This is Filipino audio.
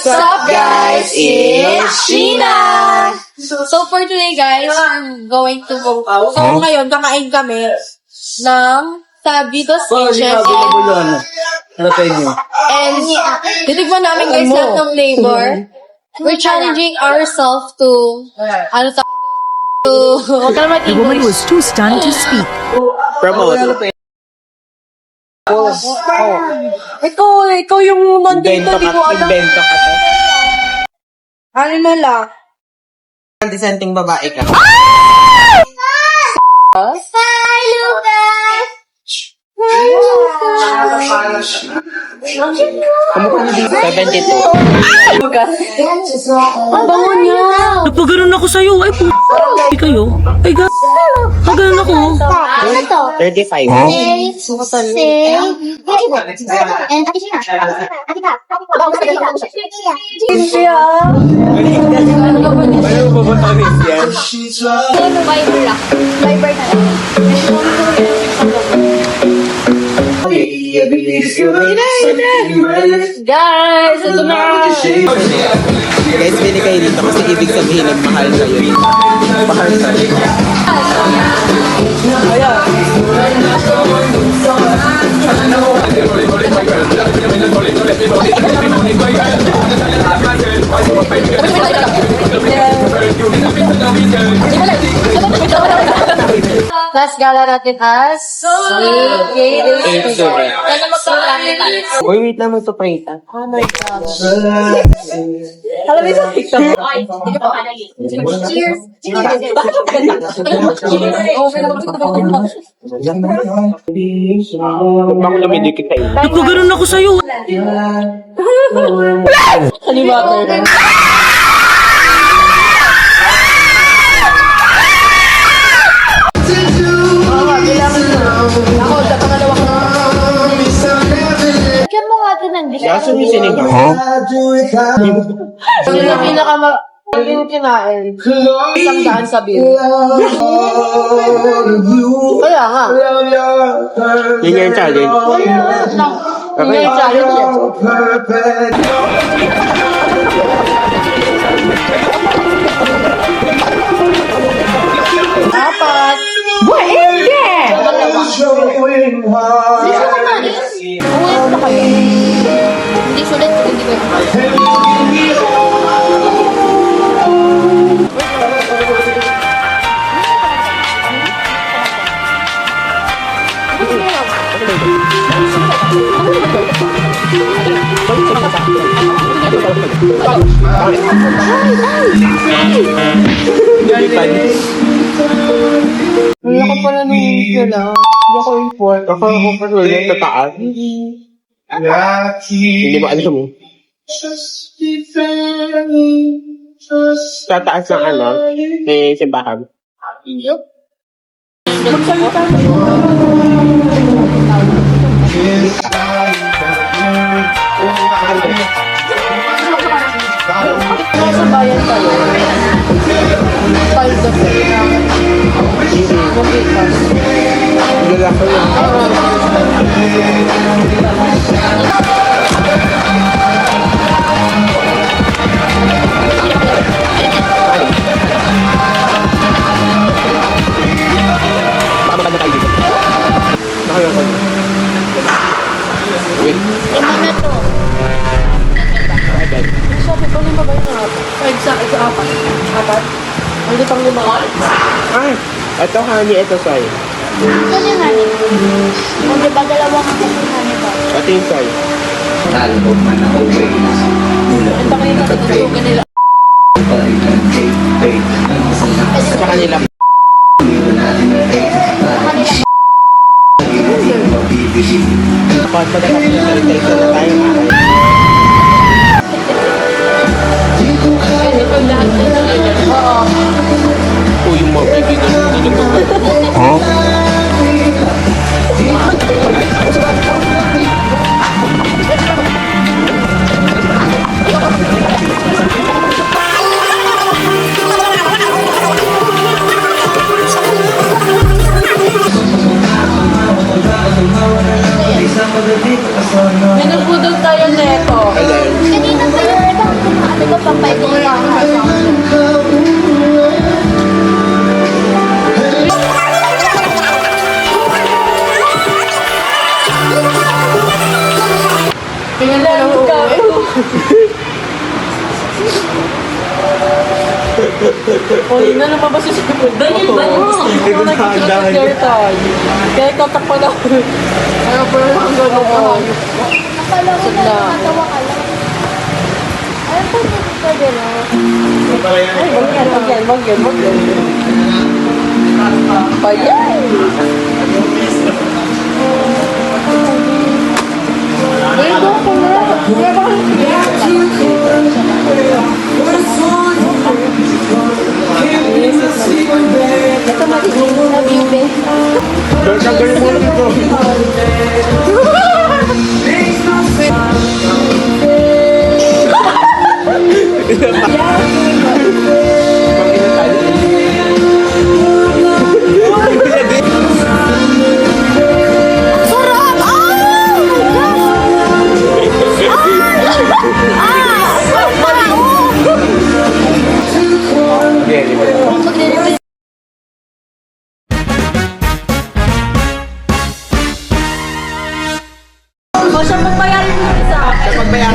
What's up, guys? It's Sheena! So, for today, guys, we're going to go. So, ngayon, kakain kami ng Sabitos Kitchen. And, titigman namin, guys, lahat ng flavor. We're challenging ourselves to, huwag ka naman The woman was too stunned to speak. Ikaw yung nandito, di ko alam. Invento ka to. Ano na lang? Antisenting babae ka. Kamukha niya dito. 72. Ang bango niya. Napaganon ako sa'yo. Ay, Ay, kayo. Ay, Paganon ako. 35. Guys, ito na. Guys, bili kayo dito kasi ibig sabihin nagmahal kayo. Mahal kayo. Last gala natin as Kaya magpapalaki. Uy, wait lang, magpapaita. Oh my God. Alam mo sa TikTok? Cheers! Huwag ako lumidikit kayo. Napaganon ako sa'yo. Kaliwater. Bigyan mo nga ito ng Kaso yung sinigaw. Yun ang yung kinain. Isang daan sa bill. Kaya nga. Yun yung challenge. Yun yung challenge. Apat. Boy, hindi! Uwit na kayo. Hindi sulit kung hindi ko. Wala ko pala nung wala. Hindi ako import. Ako pa ulit sa taas. Hindi mo alam mo. Sa taas ng ano, may simbahan. Nasa bayan tayo. Paldo ko. Mabitas. Lalaki yun. Makapaganda tayo dito. Nakayoko. Wait. Lima na to. Sabi ko, lima ba yung apat? Ay, sa apat. Apat? Hindi pang lima. Ay, ito honey, ito soy. Ito yung honey. O, diba dalawang ako yung honey ba? Ito yung soy. Ito kayo natutugan nila. Sa kanila. Kapag magkakapit na rin tayo na tayo. Ito lahat na ito. Oo. O yung mga kaibigan hindi nagpapalito. May nagbudol tayo Uy, na lumabas yung sipon. Ganyan ba? Ikaw na handahan. Kaya katak pa lang. Kaya pa lang ang gano'n ko. Akala ko na nakatawa ka lang. Ayaw po dito ka gano'n. Ay, wag yan. Payay! Ay, doon ko na. Kaya ba? Ito magiging na bibe. Tanggalin mo lang ito. O, siya magbayarin mo isa. Pagbayaran